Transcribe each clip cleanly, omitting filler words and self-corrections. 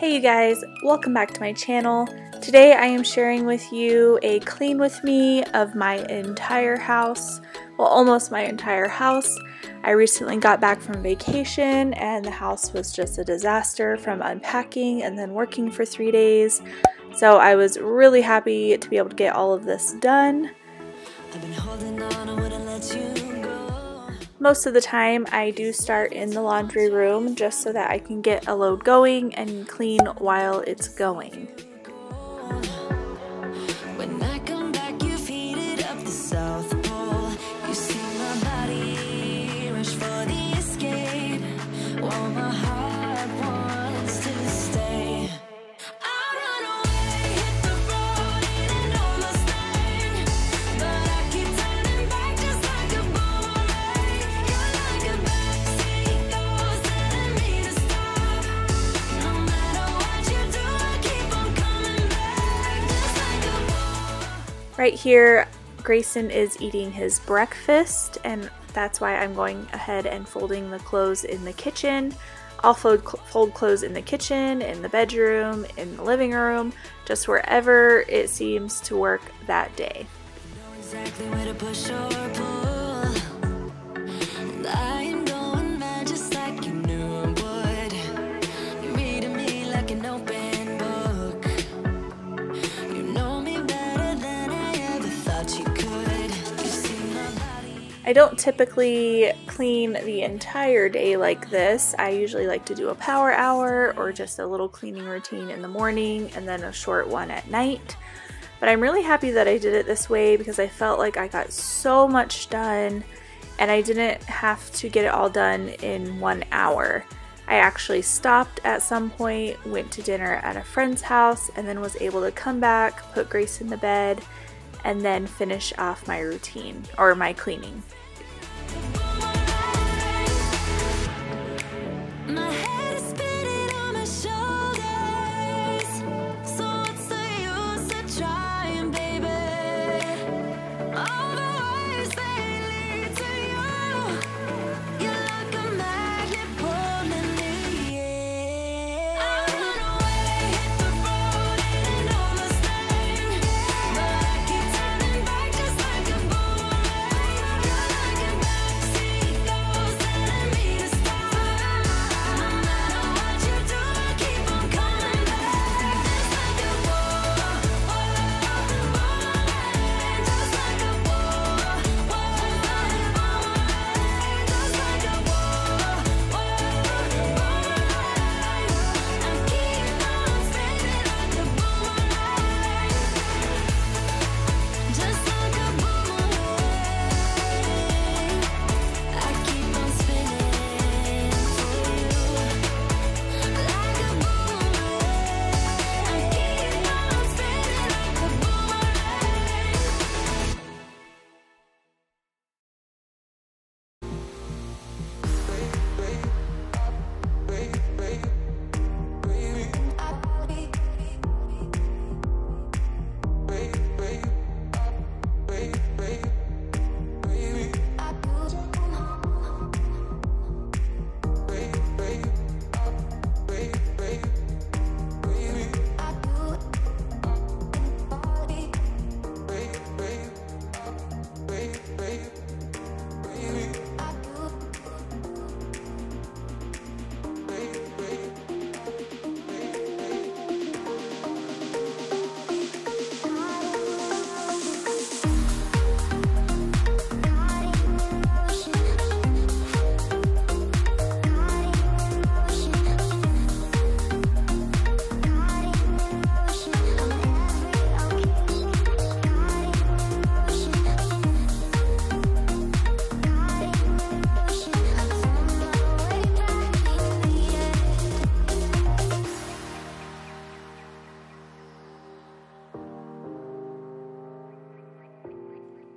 Hey you guys, welcome back to my channel. Today I am sharing with you a clean with me of my entire house, well almost my entire house. I recently got back from vacation and the house was just a disaster from unpacking and then working for 3 days. So I was really happy to be able to get all of this done. I've been holding on, I wouldn't let you go. Most of the time I do start in the laundry room just so that I can get a load going and clean while it's going. When I come back, you've heated up the South Pole. You see my body rush for the escape while my heart wants to stay. Right here, Grayson is eating his breakfast, and that's why I'm going ahead and folding the clothes in the kitchen. I'll fold clothes in the kitchen, in the bedroom, in the living room, just wherever it seems to work that day. You know exactly where to push or pull. And I am going mad just like you knew I would. You're reading me like an open book. You know me better than I ever thought you could. You see my body. I don't typically clean the entire day like this. I usually like to do a power hour or just a little cleaning routine in the morning and then a short one at night. But I'm really happy that I did it this way because I felt like I got so much done and I didn't have to get it all done in 1 hour. I actually stopped at some point, went to dinner at a friend's house, and then was able to come back, put Grayson to bed, and then finish off my routine, or my cleaning.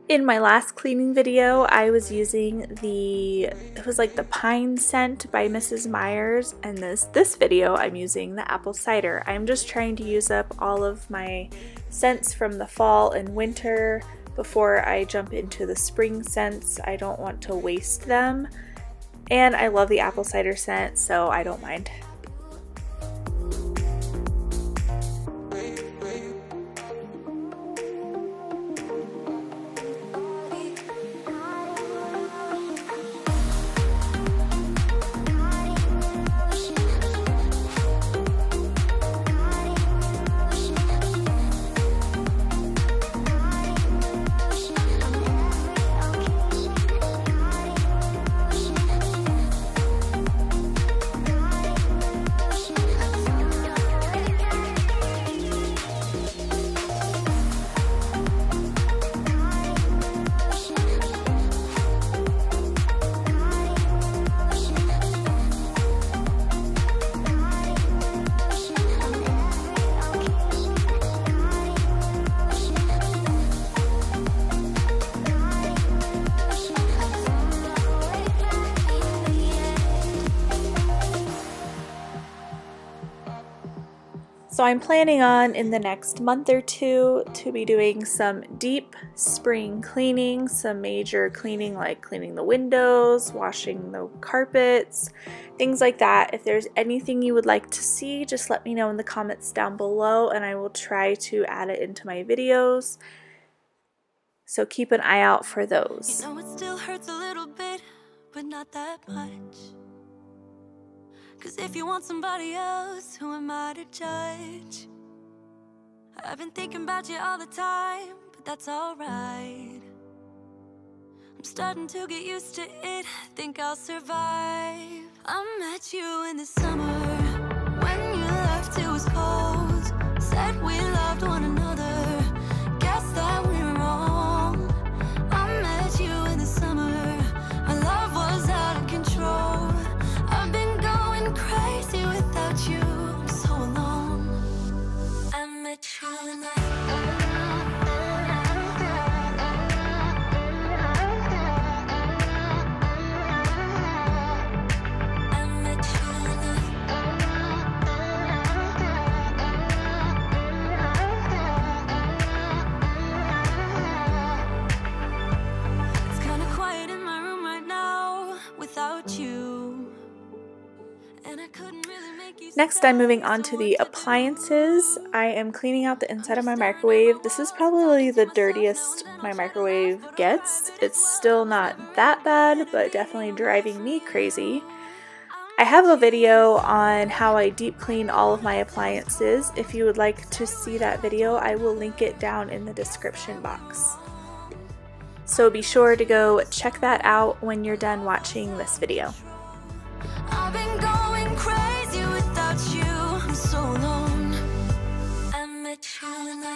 In my last cleaning video, I was using it was like the pine scent by Mrs. Meyer's, and this video I'm using the apple cider. I'm just trying to use up all of my scents from the fall and winter before I jump into the spring scents. I don't want to waste them. And I love the apple cider scent, so I don't mind. So I'm planning on in the next month or two to be doing some deep spring cleaning, some major cleaning like cleaning the windows, washing the carpets, things like that. If there's anything you would like to see, just let me know in the comments down below and I will try to add it into my videos. So keep an eye out for those. You know it still hurts a little bit, but not that much. 'Cause if you want somebody else, who am I to judge? I've been thinking about you all the time, but that's alright. I'm starting to get used to it, think I'll survive. I met you in the summer, when you left it was cold. Said we loved one another, guess that we're wrong. I met you in the summer, our love was out of control. I've been going crazy without you, I'm so alone. I met you in the Next, I'm moving on to the appliances. I am cleaning out the inside of my microwave. This is probably the dirtiest my microwave gets. It's still not that bad, but definitely driving me crazy. I have a video on how I deep clean all of my appliances. If you would like to see that video, I will link it down in the description box. So be sure to go check that out when you're done watching this video. I've been going crazy without you, I'm so alone. I met you in the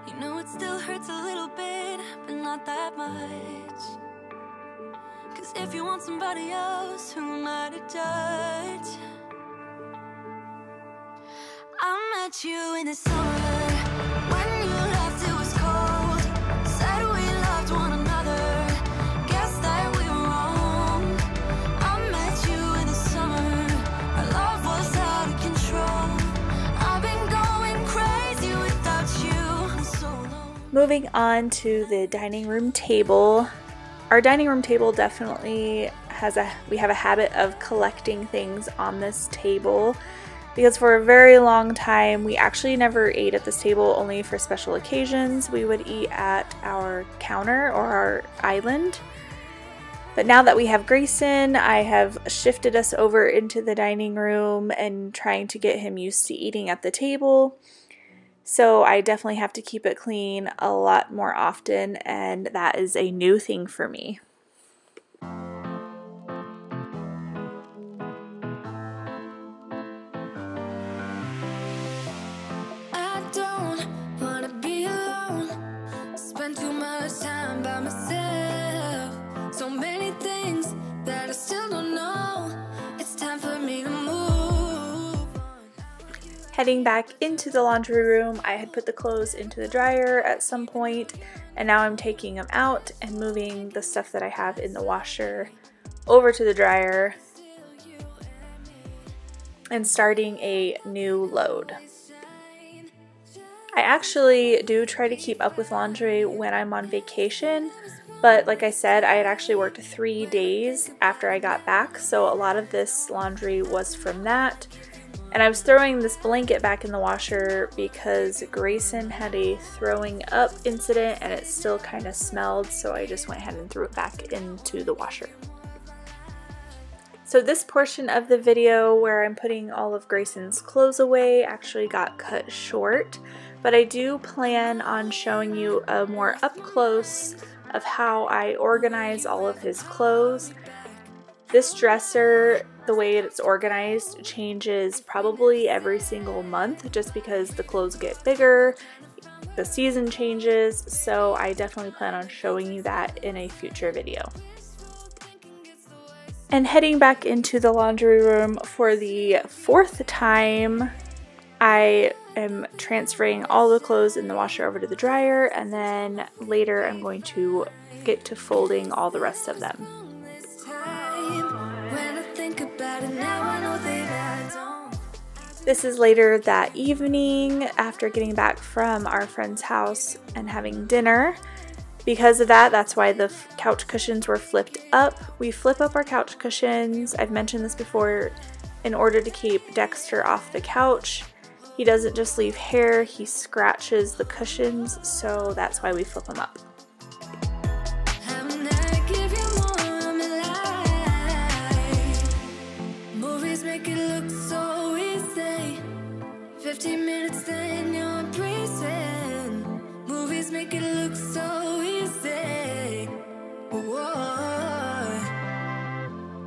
You know it still hurts a little bit, but not that much. 'Cause if you want somebody else, who am I to judge? I met you in the summer, when you left it was cold. Said we loved one another, guess that we were wrong. I met you in the summer, our love was out of control. I've been going crazy without you. Moving on to the dining room table. Our dining room table definitely we have a habit of collecting things on this table because for a very long time we actually never ate at this table, only for special occasions. We would eat at our counter or our island. But now that we have Grayson, I have shifted us over into the dining room and trying to get him used to eating at the table. So I definitely have to keep it clean a lot more often, and that is a new thing for me. I don't wanna be alone, spend too much time by myself. So many things that I still don't know. It's time for me to move. Heading back into the laundry room, I had put the clothes into the dryer at some point, and now I'm taking them out and moving the stuff that I have in the washer over to the dryer and starting a new load. I actually do try to keep up with laundry when I'm on vacation, but like I said, I had actually worked 3 days after I got back, so a lot of this laundry was from that. And I was throwing this blanket back in the washer because Grayson had a throwing up incident and it still kind of smelled, so I just went ahead and threw it back into the washer. So this portion of the video where I'm putting all of Grayson's clothes away actually got cut short, but I do plan on showing you a more up close of how I organize all of his clothes. This dresser, the way it's organized changes probably every single month just because the clothes get bigger, the season changes, so I definitely plan on showing you that in a future video. And heading back into the laundry room for the 4th time, I am transferring all the clothes in the washer over to the dryer, and then later I'm going to get to folding all the rest of them. This is later that evening after getting back from our friend's house and having dinner. Because of that, that's why the couch cushions were flipped up. We flip up our couch cushions, I've mentioned this before, in order to keep Dexter off the couch. He doesn't just leave hair, he scratches the cushions, so that's why we flip them up. Movies make it look so easy. 15 minutes then you're breezing. Movies make it look so easy. Whoa.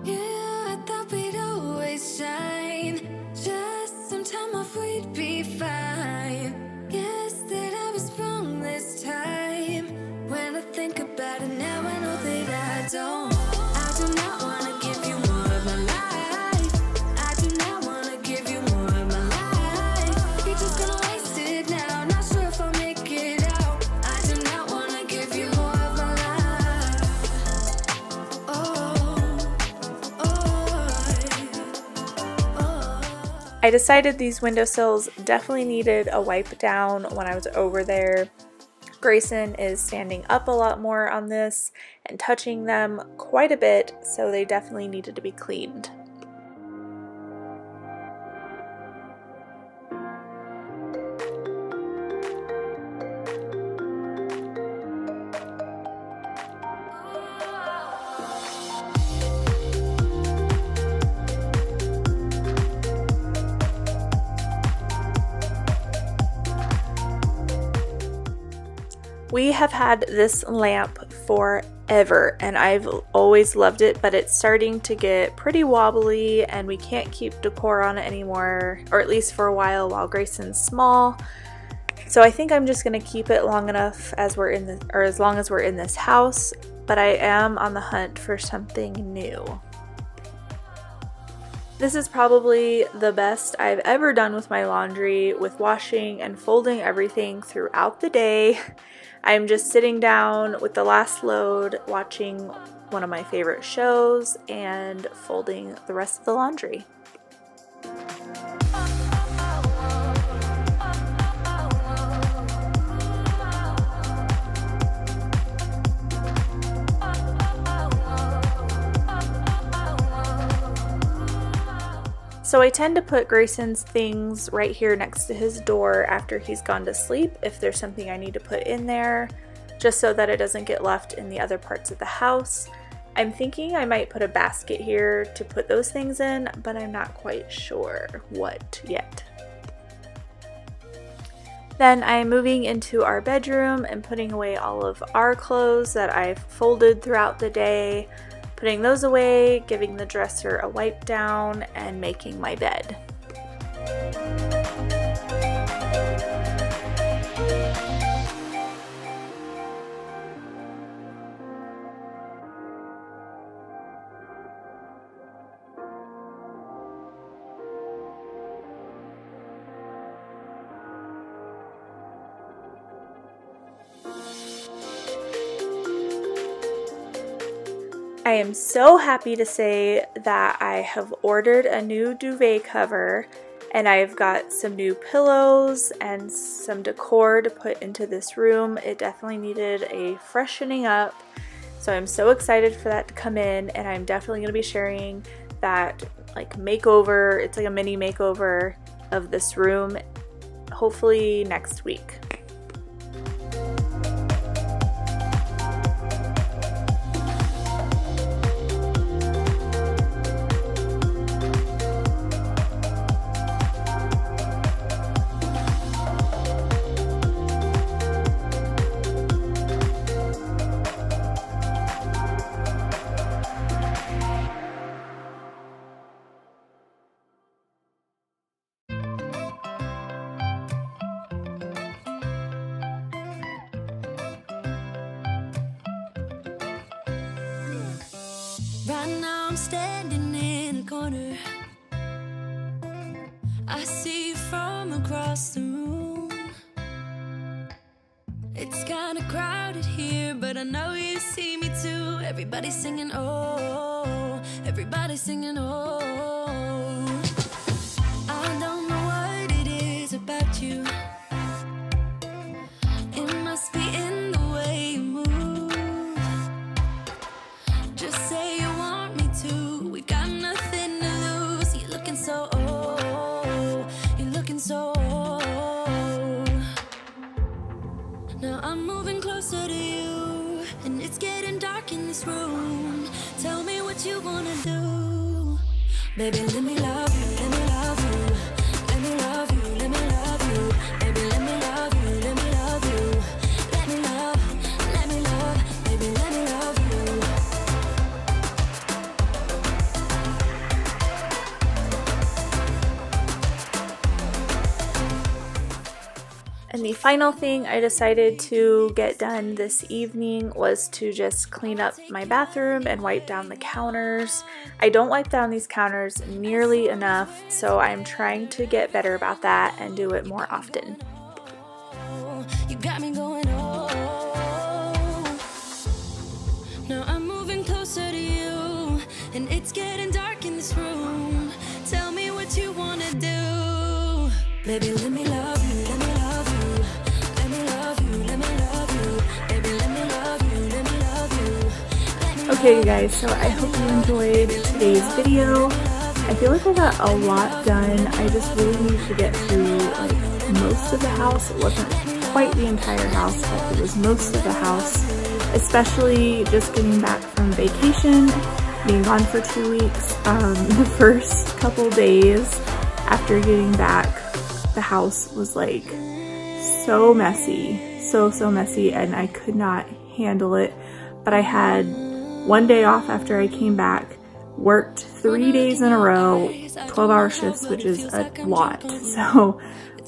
Yeah, I thought we'd always shine. Just some time off we'd be fine. Guess that I was wrong this time. When I think about it now, I know that I don't. I do not want to give you more of my life. I do not want to give you more of my life. You're just gonna waste it now. Not sure if I'll make it out. I do not want to give you more of my life. I decided these windowsills definitely needed a wipe down when I was over there. Grayson is standing up a lot more on this and touching them quite a bit, so they definitely needed to be cleaned. We have had this lamp forever and I've always loved it, but it's starting to get pretty wobbly and we can't keep decor on it anymore, or at least for a while Grayson's small. So I think I'm just gonna keep it long enough as we're in the, or as long as we're in this house, but I am on the hunt for something new. This is probably the best I've ever done with my laundry, with washing and folding everything throughout the day. I'm just sitting down with the last load, watching one of my favorite shows, and folding the rest of the laundry. So I tend to put Grayson's things right here next to his door after he's gone to sleep if there's something I need to put in there, just so that it doesn't get left in the other parts of the house. I'm thinking I might put a basket here to put those things in, but I'm not quite sure what yet. Then I'm moving into our bedroom and putting away all of our clothes that I've folded throughout the day, putting those away, giving the dresser a wipe down, and making my bed. I am so happy to say that I have ordered a new duvet cover, and I've got some new pillows and some decor to put into this room. It definitely needed a freshening up, so I'm so excited for that to come in, and I'm definitely going to be sharing that like makeover. It's like a mini makeover of this room, hopefully next week. Right now I'm standing in a corner. I see you from across the room. It's kinda crowded here, but I know you see me too. Everybody's singing, oh, everybody's singing, oh. I don't know what it is about you. It must be in the way you move. Just say you want me to. We got nothing to lose. You're looking so old. You're looking so old. Now I'm moving closer to you, and it's getting dark in this room. Tell me what you wanna do. Baby, let me love you, let me love you. Let me love you, let me love you. Baby, let me love you, let me love you. Let me love, baby, let me love you. And the final thing I decided to get done this evening was to just clean up my bathroom and wipe down the counters. I don't wipe down these counters nearly enough, so I'm trying to get better about that and do it more often. You got me going, oh. Now I'm moving closer to you, and it's getting dark in this room. Tell me what you wanna do. Baby, let me love you, let me love you. Let me love you, let me love you. Baby, let me love you, let me love you. Okay, you guys, so I hope you enjoyed today's video. I feel like I got a lot done. I just really needed to get through like most of the house. It wasn't quite the entire house, but it was most of the house. Especially just getting back from vacation, being gone for 2 weeks. The first couple days after getting back, the house was like so messy, so messy, and I could not handle it. But I had 1 day off after I came back, worked 3 days in a row, 12-hour shifts, which is a lot. So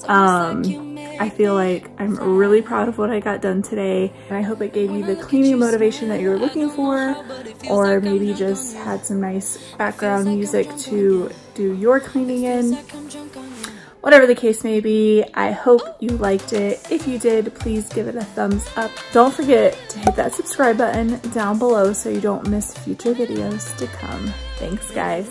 I feel like I'm really proud of what I got done today, and I hope it gave you the cleaning motivation that you were looking for, or maybe just had some nice background music to do your cleaning in. Whatever the case may be, I hope you liked it. If you did, please give it a thumbs up. Don't forget to hit that subscribe button down below so you don't miss future videos to come. Thanks, guys.